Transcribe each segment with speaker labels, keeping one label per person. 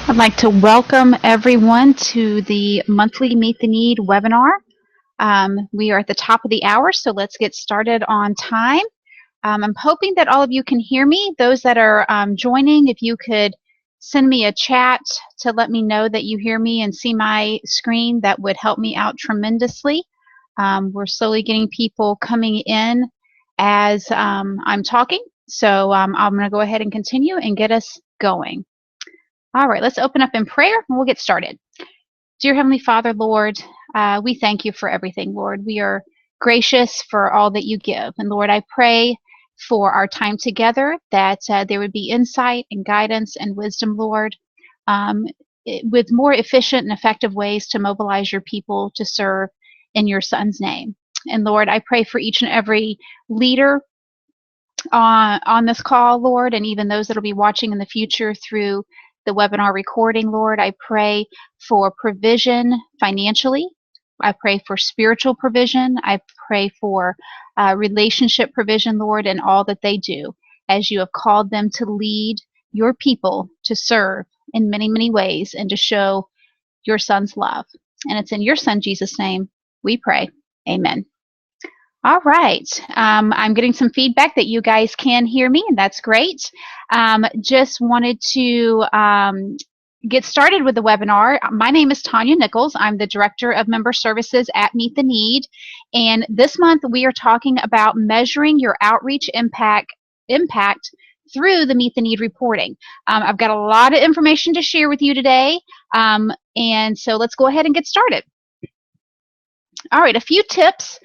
Speaker 1: I'd like to welcome everyone to the monthly Meet the Need webinar. We are at the top of the hour, so let's get started on time. I'm hoping that all of you can hear me. Those that are joining, if you could send me a chat to let me know that you hear me and see my screen, that would help me out tremendously. We're slowly getting people coming in as I'm talking, so I'm going to go ahead and continue and get us going. All right, let's open up in prayer and we'll get started. Dear Heavenly Father, Lord, we thank you for everything, Lord. We are gracious for all that you give. And Lord, I pray for our time together that there would be insight and guidance and wisdom, Lord, with more efficient and effective ways to mobilize your people to serve in your Son's name. And Lord, I pray for each and every leader on this call, Lord, and even those that will be watching in the future through the webinar recording, Lord. I pray for provision financially. I pray for spiritual provision. I pray for relationship provision, Lord, in all that they do, as you have called them to lead your people to serve in many, many ways and to show your Son's love. And it's in your Son, Jesus' name, we pray. Amen. All right. I'm getting some feedback that you guys can hear me, and that's great. Just wanted to get started with the webinar. My name is Tanya Nichols. I'm the Director of Member Services at Meet the Need. And this month we are talking about measuring your outreach impact through the Meet the Need reporting. I've got a lot of information to share with you today. And so let's go ahead and get started. All right, a few tips.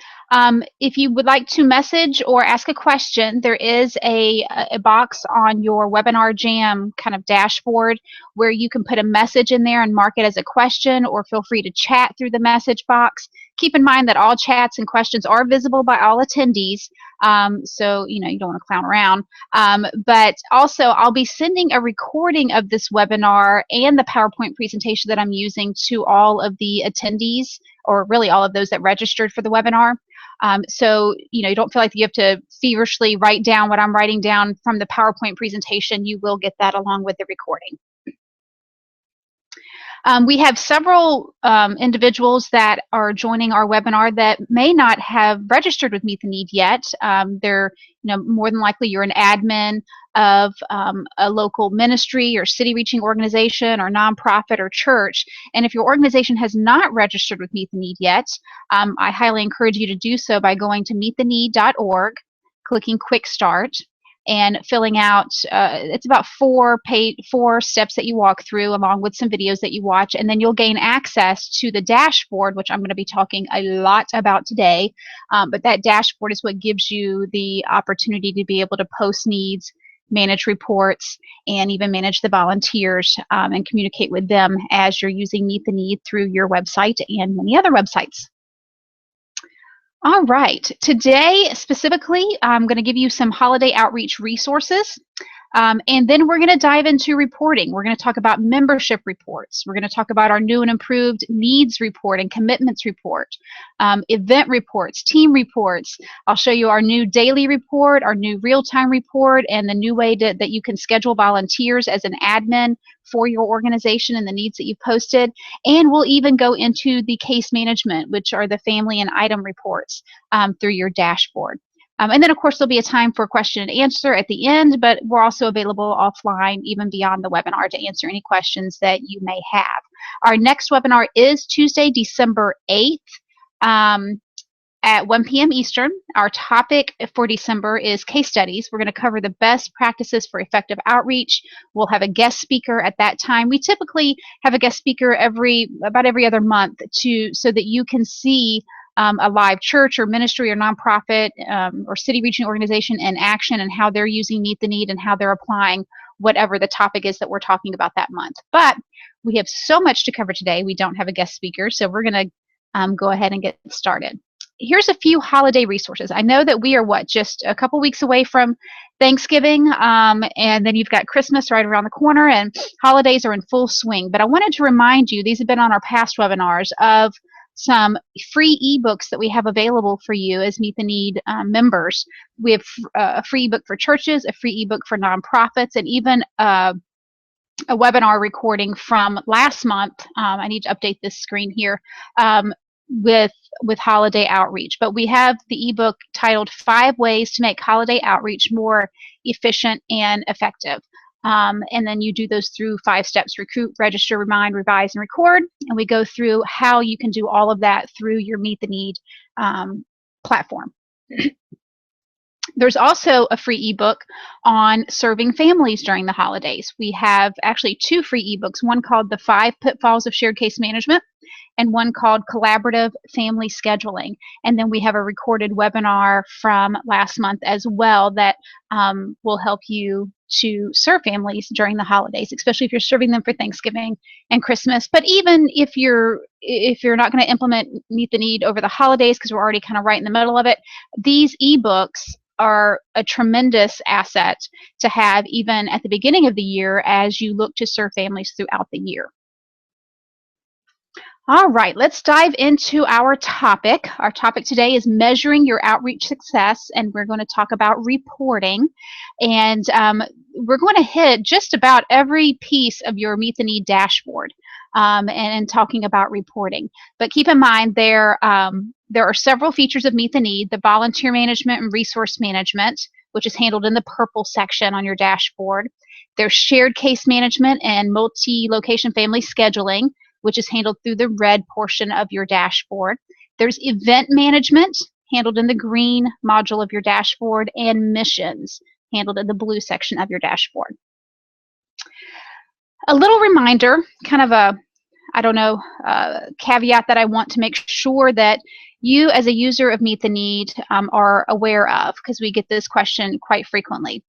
Speaker 1: If you would like to message or ask a question, there is a box on your Webinar Jam kind of dashboard where you can put a message in there and mark it as a question, or feel free to chat through the message box. Keep in mind that all chats and questions are visible by all attendees, so you don't want to clown around. But also, I'll be sending a recording of this webinar and the PowerPoint presentation that I'm using to all of the attendees, or really all of those that registered for the webinar. So you don't feel like you have to feverishly write down what I'm writing down from the PowerPoint presentation. You will get that along with the recording. We have several individuals that are joining our webinar that may not have registered with Meet the Need yet. They're, more than likely you're an admin of a local ministry or city reaching organization or nonprofit or church. And if your organization has not registered with Meet the Need yet, I highly encourage you to do so by going to meettheneed.org, clicking Quick Start, and filling out, it's about four steps that you walk through along with some videos that you watch, and then you'll gain access to the dashboard, which I'm going to be talking a lot about today. But that dashboard is what gives you the opportunity to be able to post needs, manage reports, and even manage the volunteers and communicate with them as you're using Meet the Need through your website and many other websites. All right, today specifically, I'm going to give you some holiday outreach resources, and then we're going to dive into reporting. We're going to talk about membership reports. We're going to talk about our new and improved needs report and commitments report, event reports, team reports. I'll show you our new daily report, our new real-time report, and the new way that you can schedule volunteers as an admin for your organization and the needs that you've posted. And we'll even go into the case management, which are the family and item reports through your dashboard. And then, of course, there'll be a time for question and answer at the end, but we're also available offline, even beyond the webinar, to answer any questions that you may have. Our next webinar is Tuesday, December 8th. At 1 p.m. Eastern. Our topic for December is case studies. We're going to cover the best practices for effective outreach. We'll have a guest speaker at that time. We typically have a guest speaker about every other month so that you can see a live church or ministry or nonprofit or city reaching organization in action, and how they're using Meet the Need and how they're applying whatever the topic is that we're talking about that month. But we have so much to cover today. We don't have a guest speaker, so we're going to go ahead and get started. Here's a few holiday resources. I know that we are just a couple weeks away from Thanksgiving, and then you've got Christmas right around the corner, and holidays are in full swing. But I wanted to remind you, these have been on our past webinars, of some free ebooks that we have available for you as Meet the Need members. We have a free ebook for churches, a free ebook for nonprofits, and even a webinar recording from last month. I need to update this screen here um, with holiday outreach. But we have the ebook titled 5 Ways to Make Holiday Outreach More Efficient and Effective. And then you do those through 5 steps: recruit, register, remind, revise, and record. And we go through how you can do all of that through your Meet the Need platform. There's also a free ebook on serving families during the holidays. We have actually 2 free ebooks, one called The 5 Pitfalls of Shared Case Management and one called Collaborative Family Scheduling. And then we have a recorded webinar from last month as well that will help you to serve families during the holidays, especially if you're serving them for Thanksgiving and Christmas. But even if you're not going to implement Meet the Need over the holidays, because we're already kind of right in the middle of it, these ebooks are a tremendous asset to have even at the beginning of the year as you look to serve families throughout the year. All right, let's dive into our topic. Our topic today is measuring your outreach success, and we're going to talk about reporting. And we're going to hit just about every piece of your Meet the Need dashboard and talking about reporting. But keep in mind there are several features of Meet the Need: the volunteer management and resource management, which is handled in the purple section on your dashboard. There's shared case management and multi-location family scheduling, which is handled through the red portion of your dashboard. There's event management, handled in the green module of your dashboard, and missions, handled in the blue section of your dashboard. A little reminder, kind of a, caveat that I want to make sure that you as a user of Meet the Need are aware of, because we get this question quite frequently.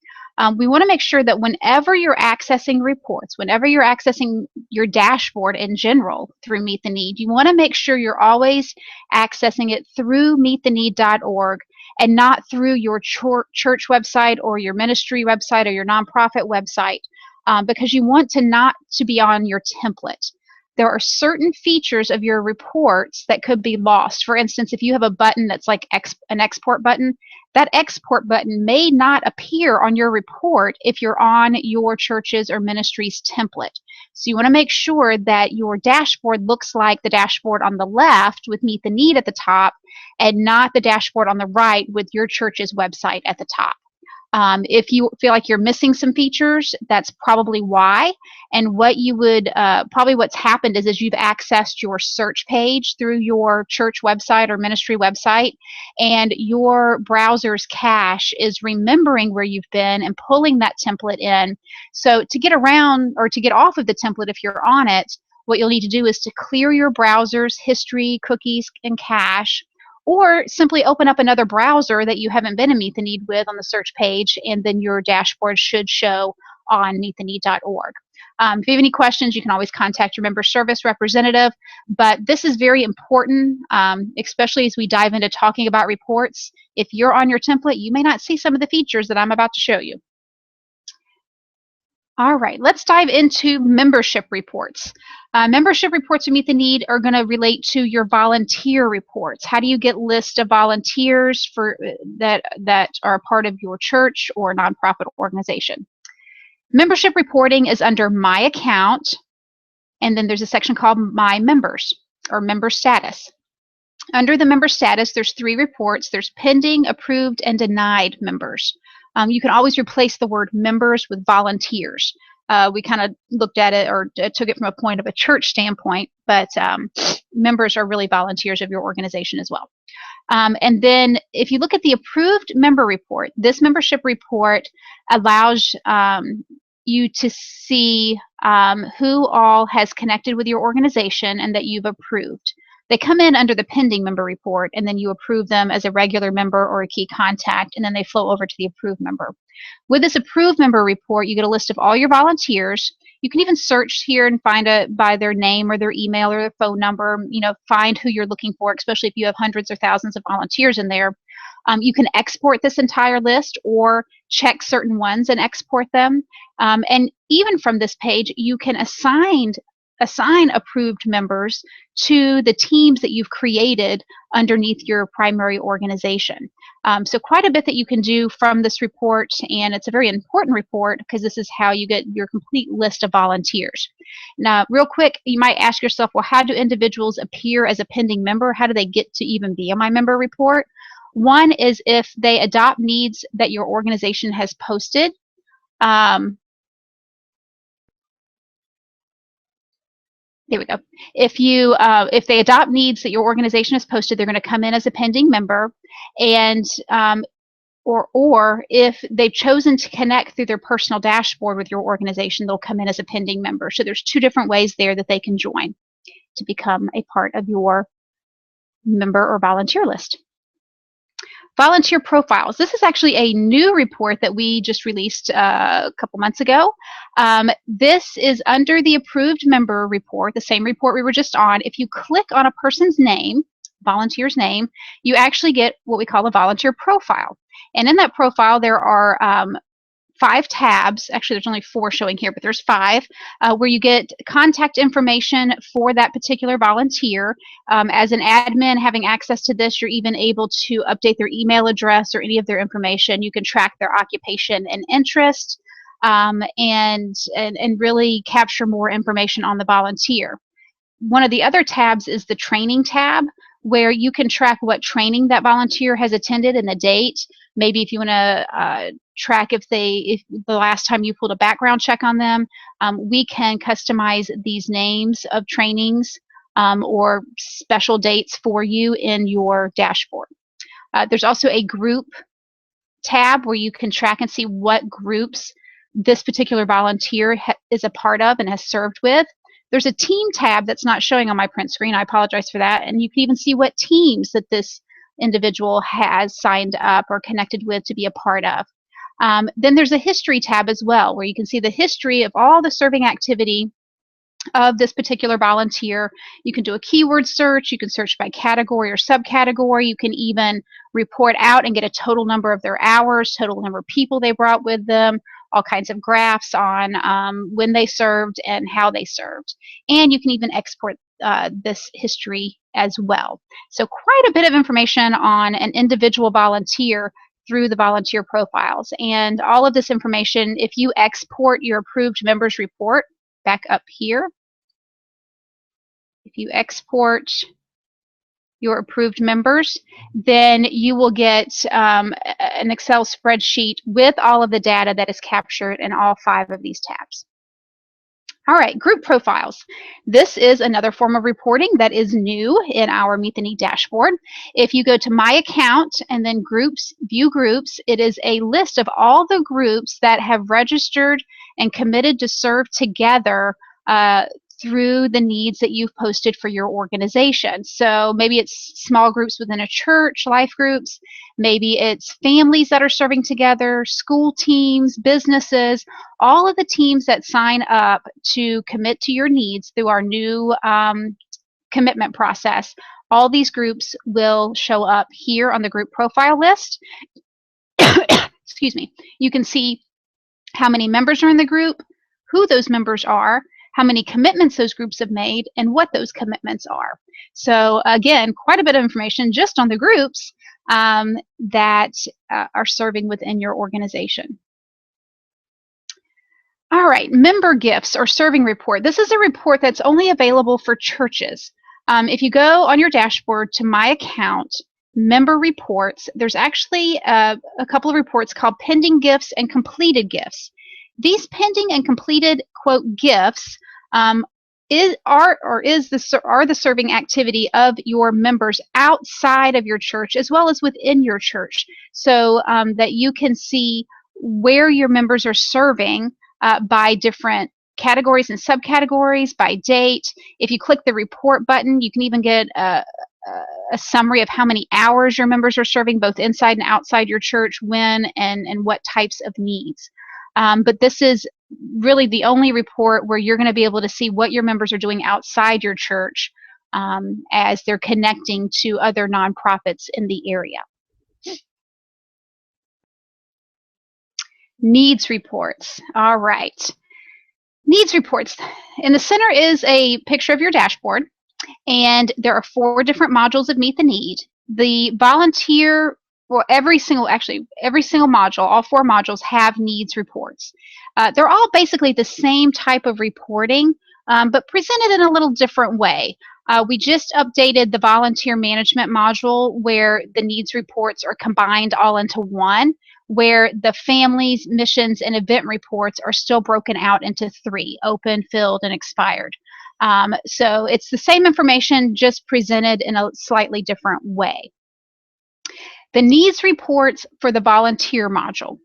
Speaker 1: We want to make sure that whenever you're accessing reports, whenever you're accessing your dashboard in general through Meet the Need, you want to make sure you're always accessing it through meettheneed.org and not through your church website or your ministry website or your nonprofit website, because you want not to be on your template. There are certain features of your reports that could be lost. For instance, if you have a button that's like an export button, that export button may not appear on your report if you're on your church's or ministry's template. So you want to make sure that your dashboard looks like the dashboard on the left with Meet the Need at the top, and not the dashboard on the right with your church's website at the top. If you feel like you're missing some features, that's probably why. And what you would, probably what's happened is you've accessed your search page through your church website or ministry website, and your browser's cache is remembering where you've been and pulling that template in. So to get around or to get off of the template if you're on it, what you'll need to do is to clear your browser's history, cookies, and cache, or simply open up another browser that you haven't been in Meet the Need with on the search page, and then your dashboard should show on meettheneed.org. If you have any questions, you can always contact your member service representative, but this is very important, especially as we dive into talking about reports. If you're on your template, you may not see some of the features that I'm about to show you. All right, let's dive into membership reports. Membership reports to Meet the Need are going to relate to your volunteer reports. How do you get lists of volunteers for that are a part of your church or nonprofit organization? Membership reporting is under My Account, and then there's a section called My Members or Member Status. Under the member status, there's 3 reports. There's pending, approved, and denied members. You can always replace the word members with volunteers. We kind of looked at it or took it from a point of a church standpoint, but members are really volunteers of your organization as well. And then if you look at the approved member report, this membership report allows you to see who all has connected with your organization and that you've approved. They come in under the pending member report, and then you approve them as a regular member or a key contact, and then they flow over to the approved member. With this approved member report, you get a list of all your volunteers. You can even search here and find it by their name or their email or their phone number, find who you're looking for, especially if you have hundreds or thousands of volunteers in there. You can export this entire list or check certain ones and export them. And even from this page, you can assign assign approved members to the teams that you've created underneath your primary organization. So quite a bit that you can do from this report, and it's a very important report because this is how you get your complete list of volunteers. Now, real quick, you might ask yourself, well, how do individuals appear as a pending member? How do they get to even be on my member report? One is if they adopt needs that your organization has posted. There we go. If they adopt needs that your organization has posted, they're going to come in as a pending member, and or if they've chosen to connect through their personal dashboard with your organization, they'll come in as a pending member. So there's two different ways there that they can join to become a part of your member or volunteer list. Volunteer profiles. This is actually a new report that we just released a couple months ago. This is under the approved member report, the same report we were just on. If you click on a person's name, volunteer's name, you actually get what we call a volunteer profile. And in that profile, there are 5 tabs. Actually, there's only 4 showing here, but there's 5 where you get contact information for that particular volunteer. As an admin having access to this, you're even able to update their email address or any of their information. You can track their occupation and interest, and really capture more information on the volunteer. One of the other tabs is the training tab, where you can track what training that volunteer has attended and the date. Maybe if you want to track if the last time you pulled a background check on them, we can customize these names of trainings or special dates for you in your dashboard. There's also a group tab where you can track and see what groups this particular volunteer is a part of and has served with. There's a team tab that's not showing on my print screen. I apologize for that. And you can even see what teams that this individual has signed up or connected with to be a part of. Then there's a history tab as well, where you can see the history of all the serving activity of this particular volunteer. You can do a keyword search. You can search by category or subcategory. You can even report out and get a total number of their hours, total number of people they brought with them, all kinds of graphs on when they served and how they served. And you can even export this history as well. So quite a bit of information on an individual volunteer through the volunteer profiles. And all of this information, if you export your approved members report back up here, if you export your approved members, then you will get an Excel spreadsheet with all of the data that is captured in all 5 of these tabs. All right, group profiles. This is another form of reporting that is new in our Meet the Need dashboard. If you go to My Account and then Groups, View Groups, it is a list of all the groups that have registered and committed to serve together through the needs that you've posted for your organization. So maybe it's small groups within a church, life groups, maybe it's families that are serving together, school teams, businesses, all of the teams that sign up to commit to your needs through our new commitment process. All these groups will show up here on the group profile list. Excuse me. You can see how many members are in the group, who those members are, how many commitments those groups have made, and what those commitments are. So again, quite a bit of information just on the groups that are serving within your organization. All right, member gifts or serving report. This is a report that's only available for churches. If you go on your dashboard to My Account, Member Reports, there's actually a couple of reports called Pending Gifts and Completed Gifts. These pending and completed, quote, gifts are the serving activity of your members outside of your church as well as within your church, so that you can see where your members are serving by different categories and subcategories, by date. If you click the report button, you can even get a summary of how many hours your members are serving both inside and outside your church, when and what types of needs. But this is really the only report where you're going to be able to see what your members are doing outside your church as they're connecting to other nonprofits in the area. Needs reports. All right. Needs reports. In the center is a picture of your dashboard, and there are 4 different modules of Meet the Need. The volunteer, well, every single module, all 4 modules have needs reports. They're all basically the same type of reporting, but presented in a little different way. We just updated the volunteer management module where the needs reports are combined all into one, where the families, missions, and event reports are still broken out into 3: open, filled, and expired. So it's the same information, just presented in a slightly different way. The needs reports for the volunteer module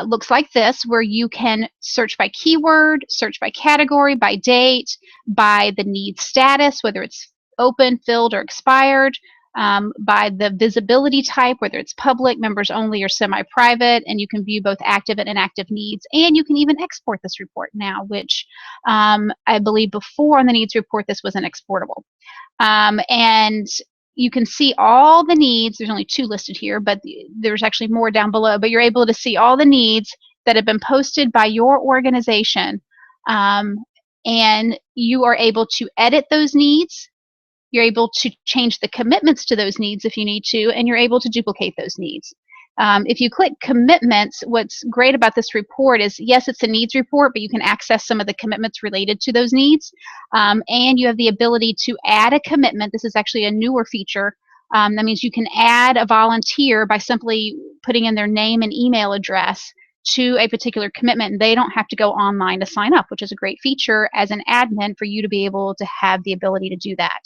Speaker 1: looks like this, where you can search by keyword, search by category, by date, by the need status, whether it's open, filled, or expired, by the visibility type, whether it's public, members only, or semi-private, and you can view both active and inactive needs, and you can even export this report now, which I believe before on the needs report this wasn't exportable. And you can see all the needs. There's only 2 listed here, but there's actually more down below, but you're able to see all the needs that have been posted by your organization, and you are able to edit those needs. You're able to change the commitments to those needs if you need to, and you're able to duplicate those needs. If you click commitments, what's great about this report is, yes, it's a needs report, but you can access some of the commitments related to those needs. And you have the ability to add a commitment. This is actually a newer feature. That means you can add a volunteer by simply putting in their name and email address to a particular commitment, and they don't have to go online to sign up, which is a great feature as an admin for you to be able to have the ability to do that.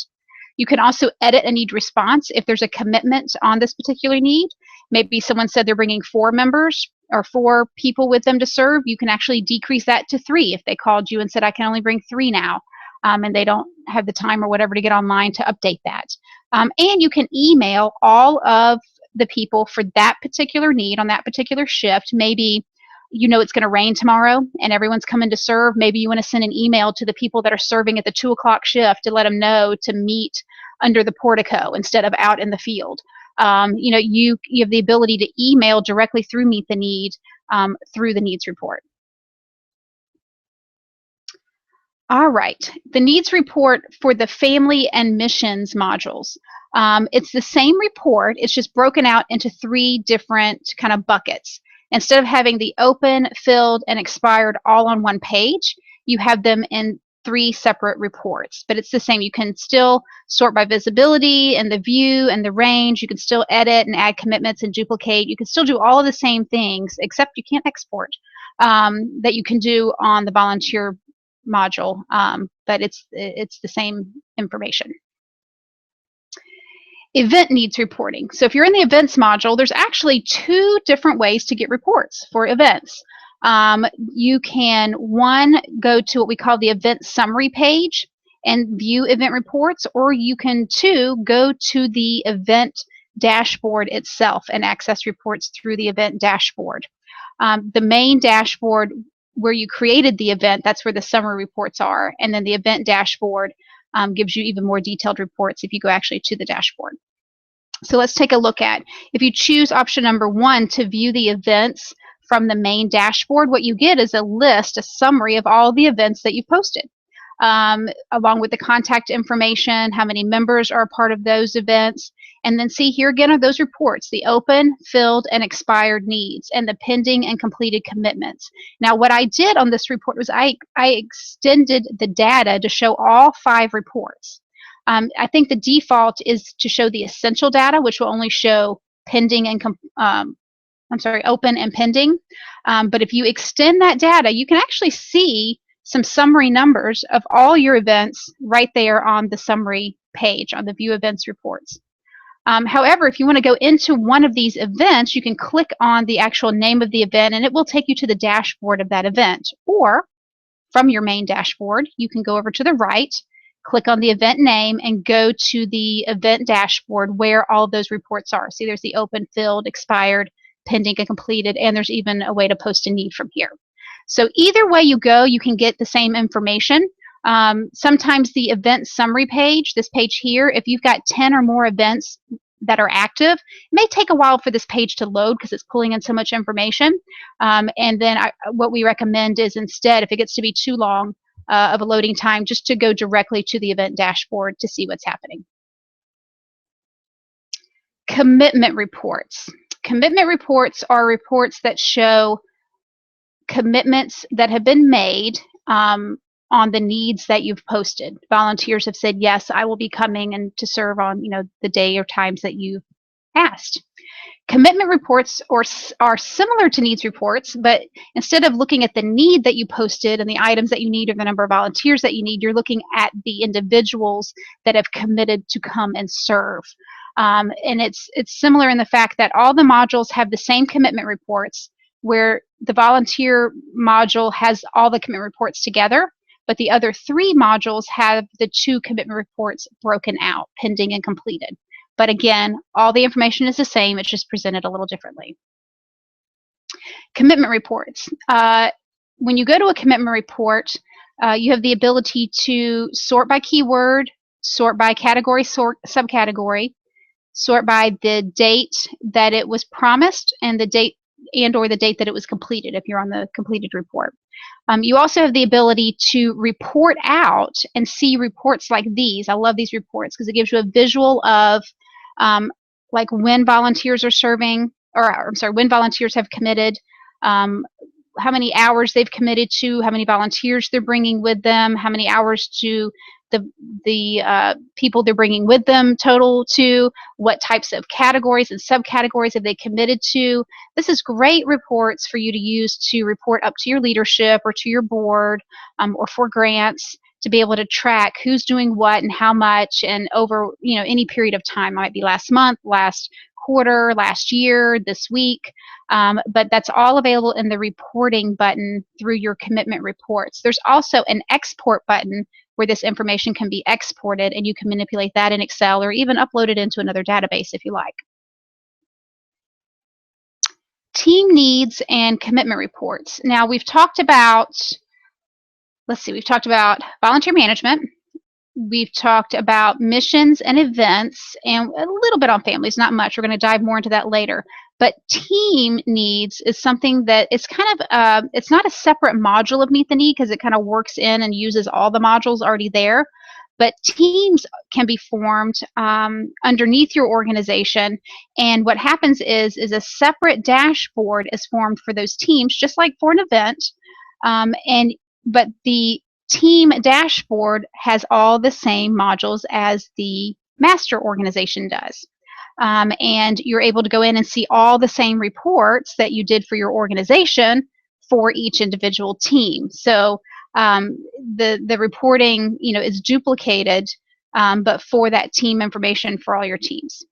Speaker 1: You can also edit a need response if there's a commitment on this particular need. Maybe someone said they're bringing 4 members or 4 people with them to serve. You can actually decrease that to 3 if they called you and said, I can only bring 3 now, and they don't have the time or whatever to get online to update that. And you can email all of the people for that particular need on that particular shift. Maybe you know it's going to rain tomorrow and everyone's coming to serve. Maybe you want to send an email to the people that are serving at the 2 o'clock shift to let them know to meet under the portico instead of out in the field. You have the ability to email directly through Meet the Need through the needs report. All right, the needs report for the family and missions modules. It's the same report, it's just broken out into 3 different kind of buckets. Instead of having the open, filled, and expired all on one page, you have them in 3 separate reports, but it's the same. You can still sort by visibility and the view and the range. You can still edit and add commitments and duplicate. You can still do all of the same things, except you can't export, that you can do on the volunteer module, but it's the same information. Event needs reporting. So if you're in the events module, there's actually 2 different ways to get reports for events. You can, 1, go to what we call the event summary page and view event reports, or you can, 2, go to the event dashboard itself and access reports through the event dashboard. The main dashboard where you created the event, that's where the summary reports are, and then the event dashboard gives you even more detailed reports if you go actually to the dashboard. So let's take a look at, if you choose option number 1 to view the events from the main dashboard, what you get is a list, a summary of all the events that you've posted, along with the contact information, how many members are a part of those events, and then see here again are those reports, the open, filled, and expired needs, and the pending and completed commitments. Now what I did on this report was I extended the data to show all 5 reports. I think the default is to show the essential data, which will only show pending and open and pending. But if you extend that data, you can actually see some summary numbers of all your events right there on the summary page on the View Events Reports. However, if you want to go into one of these events, you can click on the actual name of the event and it will take you to the dashboard of that event. Or from your main dashboard, you can go over to the right, click on the event name, and go to the event dashboard where all of those reports are. See, there's the open, filled, expired, pending, and completed, and there's even a way to post a need from here. So either way you go, you can get the same information. Sometimes the event summary page, this page here, if you've got 10 or more events that are active. It may take a while for this page to load because it's pulling in so much information. And then what we recommend is instead, if it gets to be too long of a loading time, just to go directly to the event dashboard to see what's happening. Commitment reports. Commitment reports are reports that show commitments that have been made on the needs that you've posted. Volunteers have said, yes, I will be coming and to serve on the day or times that you've asked. Commitment reports are similar to needs reports, but instead of looking at the need that you posted and the items that you need or the number of volunteers that you need, you're looking at the individuals that have committed to come and serve. And it's similar in the fact that all the modules have the same commitment reports, where the volunteer module has all the commitment reports together, but the other 3 modules have the 2 commitment reports broken out, pending and completed. But again, all the information is the same, it's just presented a little differently. Commitment reports. When you go to a commitment report, you have the ability to sort by keyword, sort by category, subcategory, sort by the date that it was promised and the date or the date that it was completed if you're on the completed report. You also have the ability to report out and see reports like these. I love these reports because it gives you a visual of like when volunteers are serving, or I'm sorry, when volunteers have committed, how many hours they've committed to, how many volunteers they're bringing with them, how many hours to the people they're bringing with them total to, what types of categories and subcategories have they committed to. This is great reports for you to use to report up to your leadership or to your board, or for grants, to be able to track who's doing what and how much, and over any period of time. It might be last month, last quarter, last year, this week, but that's all available in the reporting button through your commitment reports. There's also an export button where this information can be exported, and you can manipulate that in Excel or even upload it into another database if you like. Team needs and commitment reports. Now we've talked about, we've talked about volunteer management. We've talked about missions and events, and a little bit on families, not much. We're going to dive more into that later. But team needs is something that is kind of, it's not a separate module of Meet the Need because it kind of works in and uses all the modules already there. But teams can be formed underneath your organization. And what happens is a separate dashboard is formed for those teams, just like for an event. But the team dashboard has all the same modules as the master organization does. And you're able to go in and see all the same reports that you did for your organization for each individual team. So the reporting is duplicated, but for that team information for all your teams.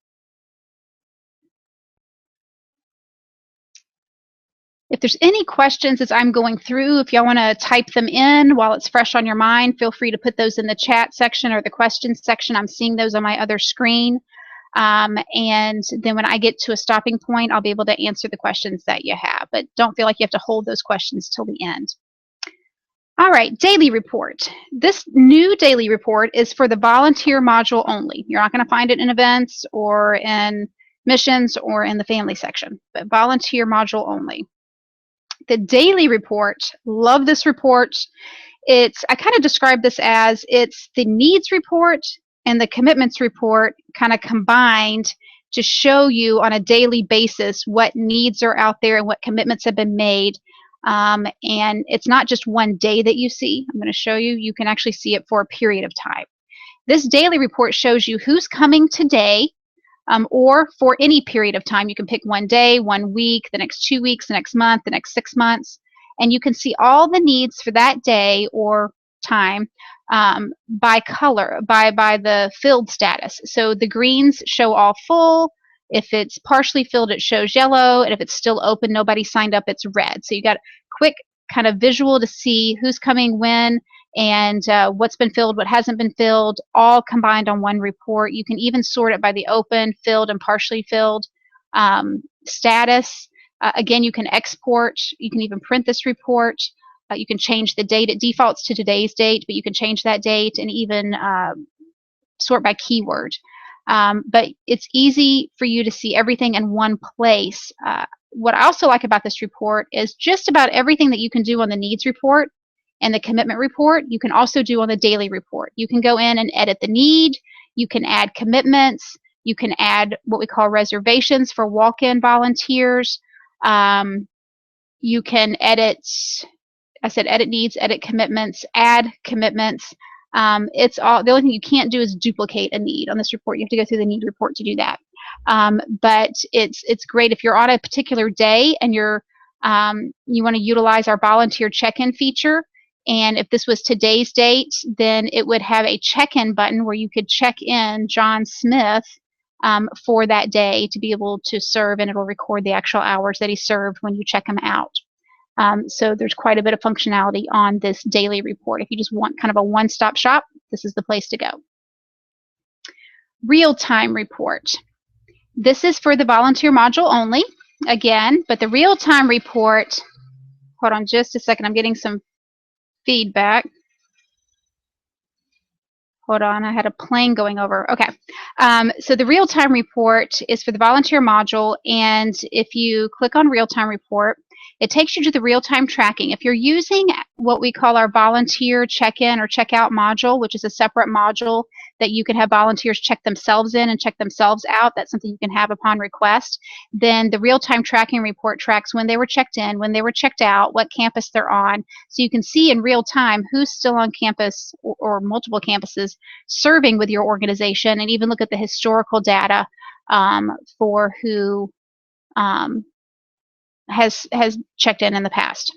Speaker 1: If there's any questions as I'm going through, if y'all want to type them in while it's fresh on your mind, feel free to put those in the chat section or the questions section. I'm seeing those on my other screen. And then when I get to a stopping point, I'll be able to answer the questions that you have. But don't feel like you have to hold those questions till the end. All right, daily report. This new daily report is for the volunteer module only. You're not going to find it in events or in missions or in the family section, but volunteer module only. The daily report, love this report. I kind of describe this as it's the needs report and the commitments report kind of combined to show you on a daily basis what needs are out there and what commitments have been made. And it's not just one day that you see. I'm going to show you. You can actually see it for a period of time. This daily report shows you who's coming today, or for any period of time. You can pick one day, 1 week, the next 2 weeks, the next month, the next 6 months, and you can see all the needs for that day or time by color, by the filled status. So the greens show all full. If it's partially filled, it shows yellow, and if it's still open, nobody signed up, it's red. So you got a quick kind of visual to see who's coming when, and what's been filled, what hasn't been filled, all combined on one report. You can even sort it by the open, filled, and partially filled status. Again, you can export. You can even print this report. You can change the date. It defaults to today's date, but you can change that date and even sort by keyword. But it's easy for you to see everything in one place. What I also like about this report is just about everything that you can do on the needs report and the commitment report, you can also do on the daily report. You can go in and edit the need. You can add commitments. You can add what we call reservations for walk-in volunteers. You can edit, I said edit needs, edit commitments, add commitments. It's all, the only thing you can't do is duplicate a need on this report. You have to go through the need report to do that. But it's great if you're on a particular day and you want to utilize our volunteer check-in feature. And if this was today's date, then it would have a check-in button where you could check in John Smith for that day to be able to serve, and it'll record the actual hours that he served when you check him out. So there's quite a bit of functionality on this daily report. If you just want kind of a one-stop shop, this is the place to go. Real-time report. This is for the volunteer module only, again, but the real-time report, hold on just a second, I'm getting some feedback. Hold on, I had a plane going over. Okay, so the real-time report is for the volunteer module, and if you click on real-time report, it takes you to the real-time tracking. If you're using what we call our volunteer check-in or check-out module, which is a separate module that you can have volunteers check themselves in and check themselves out, that's something you can have upon request, then the real-time tracking report tracks when they were checked in, when they were checked out, what campus they're on, so you can see in real time who's still on campus or multiple campuses serving with your organization, and even look at the historical data for who has checked in the past.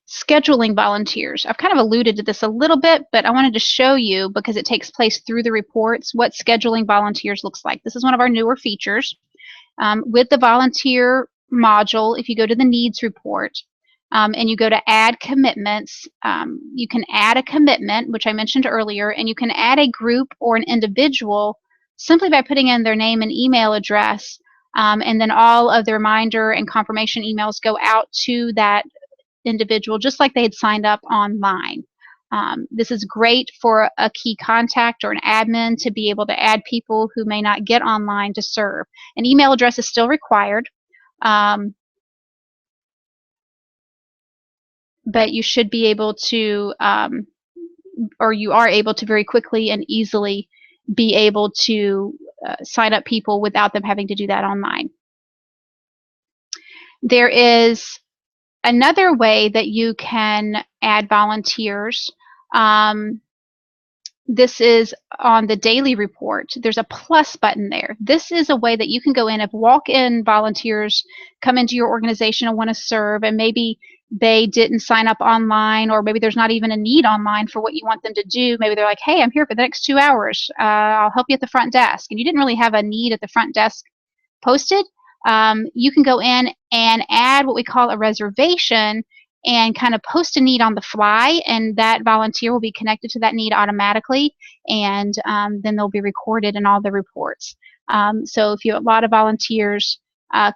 Speaker 1: Scheduling volunteers. I've kind of alluded to this a little bit, but I wanted to show you, because it takes place through the reports, what scheduling volunteers looks like. This is one of our newer features. With the volunteer module, if you go to the needs report and you go to add commitments, you can add a commitment, which I mentioned earlier, and you can add a group or an individual simply by putting in their name and email address. And then all of the reminder and confirmation emails go out to that individual just like they had signed up online. This is great for a key contact or an admin to be able to add people who may not get online to serve. An email address is still required, but you should be able to, or you are able to very quickly and easily be able to sign up people without them having to do that online. There is another way that you can add volunteers. This is on the daily report. There's a plus button there. This is a way that you can go in if walk-in volunteers come into your organization and want to serve, and maybe they didn't sign up online, or maybe there's not even a need online for what you want them to do. Maybe they're like, hey, I'm here for the next 2 hours. I'll help you at the front desk. And you didn't really have a need at the front desk posted. You can go in and add what we call a reservation and kind of post a need on the fly, and that volunteer will be connected to that need automatically, and then they'll be recorded in all the reports. So if you have a lot of volunteers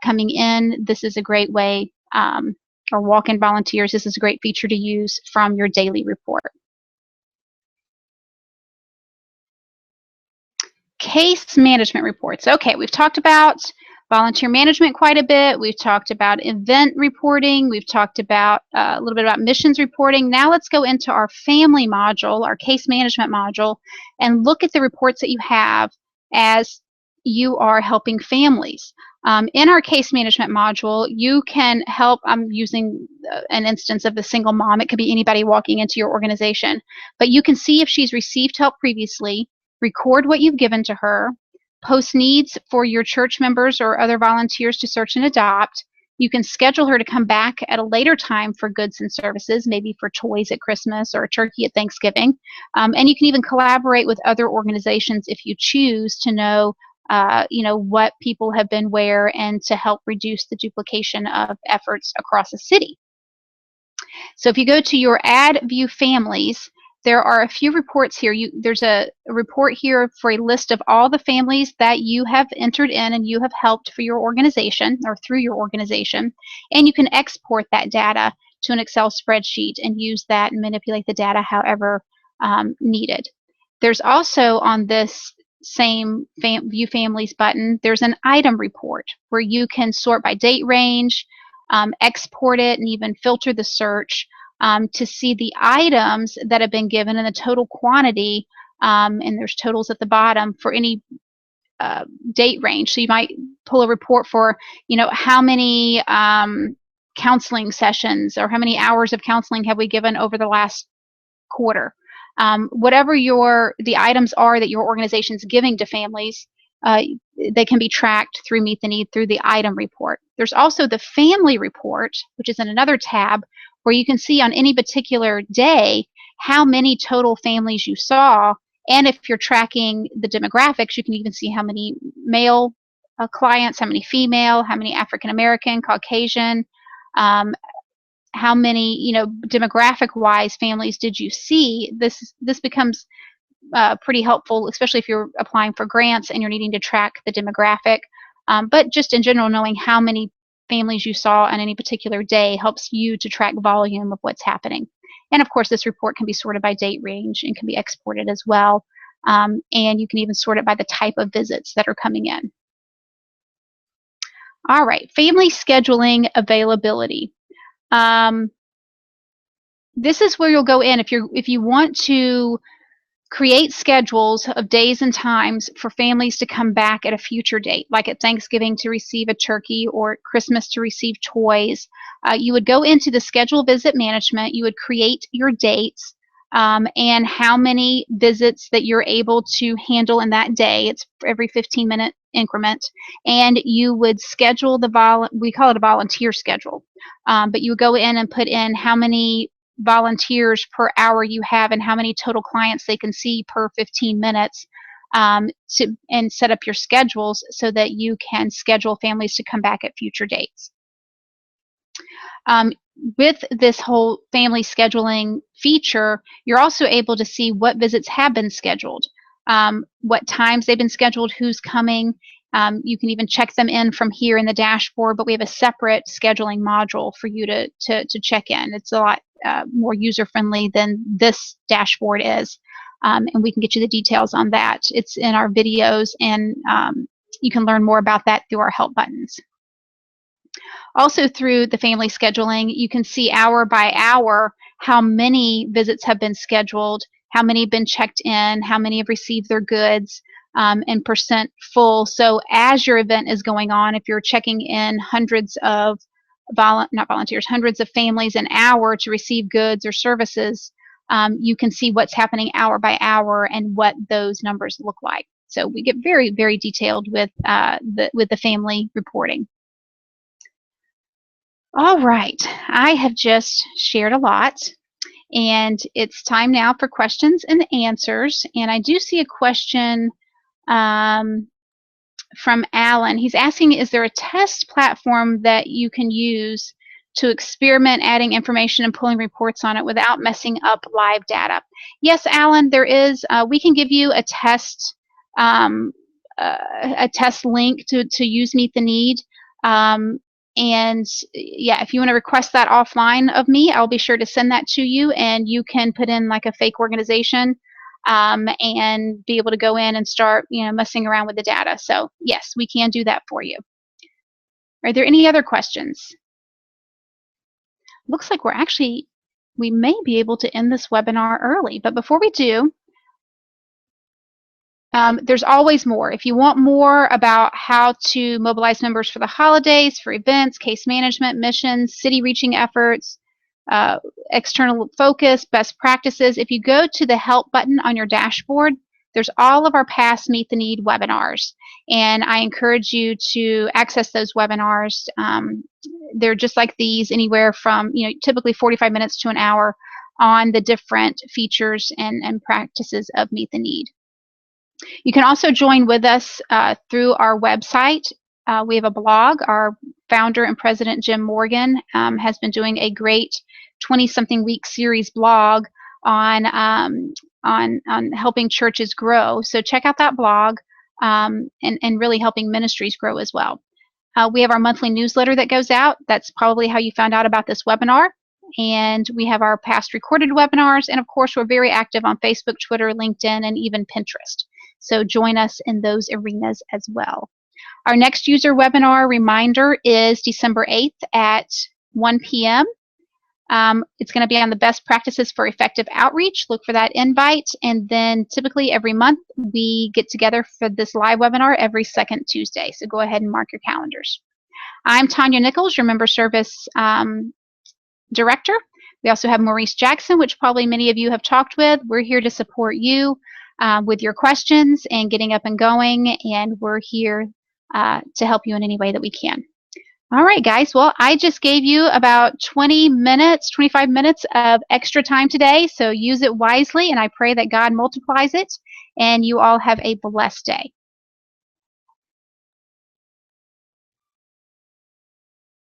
Speaker 1: coming in, this is a great way, or walk-in volunteers, this is a great feature to use from your daily report. Case management reports. Okay, we've talked about volunteer management quite a bit. We've talked about event reporting. We've talked about a little bit about missions reporting. Now let's go into our family module, our case management module, and look at the reports that you have as you are helping families. In our case management module, you can help. I'm using an instance of the single mom. It could be anybody walking into your organization, but you can see if she's received help previously, record what you've given to her, post needs for your church members or other volunteers to search and adopt. You can schedule her to come back at a later time for goods and services, maybe for toys at Christmas or a turkey at Thanksgiving. And you can even collaborate with other organizations if you choose to know, what people have been where, and to help reduce the duplication of efforts across a city. So if you go to your Add View Families, there are a few reports here. There's a report here for a list of all the families that you have entered in and you have helped for your organization or through your organization. And you can export that data to an Excel spreadsheet and use that and manipulate the data however needed. There's also on this same View Families button, there's an item report where you can sort by date range, export it, and even filter the search to see the items that have been given and the total quantity. And there's totals at the bottom for any date range. So you might pull a report for, how many counseling sessions or how many hours of counseling have we given over the last quarter. Whatever the items are that your organization's giving to families, they can be tracked through Meet the Need through the item report. There's also the family report, which is in another tab, where you can see on any particular day how many total families you saw. And if you're tracking the demographics, you can even see how many male clients, how many female, how many African American, Caucasian, how many, demographic wise families did you see. This becomes pretty helpful, especially if you're applying for grants and you're needing to track the demographic. But just in general, knowing how many families you saw on any particular day helps you to track volume of what's happening. And of course, this report can be sorted by date range and can be exported as well. And you can even sort it by the type of visits that are coming in. All right, family scheduling availability. This is where you'll go in if you want to create schedules of days and times for families to come back at a future date, like at Thanksgiving to receive a turkey or at Christmas to receive toys. You would go into the schedule visit management, you would create your dates and how many visits that you're able to handle in that day. It's for every 15-minute increment. And you would schedule we call it a volunteer schedule, but you would go in and put in how many volunteers per hour you have and how many total clients they can see per 15 minutes and set up your schedules so that you can schedule families to come back at future dates. With this whole family scheduling feature, you're also able to see what visits have been scheduled, what times they've been scheduled, who's coming. You can even check them in from here in the dashboard, but we have a separate scheduling module for you to check in. It's a lot more user-friendly than this dashboard is, and we can get you the details on that. It's in our videos, and you can learn more about that through our help buttons. Also through the family scheduling, you can see hour by hour how many visits have been scheduled, how many have been checked in, how many have received their goods, and percent full. So as your event is going on, if you're checking in hundreds of hundreds of families an hour to receive goods or services, you can see what's happening hour by hour and what those numbers look like. So we get very, very detailed with the family reporting. All right, I have just shared a lot, and it's time now for questions and answers. And I do see a question from Alan. He's asking, is there a test platform that you can use to experiment adding information and pulling reports on it without messing up live data? Yes, Alan, there is. We can give you a test link to use Meet the Need. And yeah, if you want to request that offline of me, I'll be sure to send that to you, and you can put in like a fake organization and be able to go in and start, messing around with the data. So yes, we can do that for you. Are there any other questions? Looks like we may be able to end this webinar early, but before we do, there's always more. If you want more about how to mobilize members for the holidays, for events, case management, missions, city reaching efforts, external focus, best practices, if you go to the help button on your dashboard, there's all of our past Meet the Need webinars, and I encourage you to access those webinars. They're just like these, anywhere from typically 45 minutes to an hour on the different features and practices of Meet the Need. You can also join with us through our website. We have a blog. Our founder and president, Jim Morgan, has been doing a great 20-something week series blog on helping churches grow. So check out that blog and really helping ministries grow as well. We have our monthly newsletter that goes out. That's probably how you found out about this webinar. and we have our past recorded webinars. And of course, we're very active on Facebook, Twitter, LinkedIn, and even Pinterest. So join us in those arenas as well. Our next user webinar reminder is December 8th at 1 p.m. It's going to be on the best practices for effective outreach. Look for that invite. And then typically every month we get together for this live webinar every second Tuesday. So go ahead and mark your calendars. I'm Tanya Nichols, your member service director. We also have Maurice Jackson, which probably many of you have talked with. We're here to support you with your questions and getting up and going. And we're here to help you in any way that we can. All right, guys. Well, I just gave you about 20 minutes, 25 minutes of extra time today. So use it wisely, and I pray that God multiplies it and you all have a blessed day.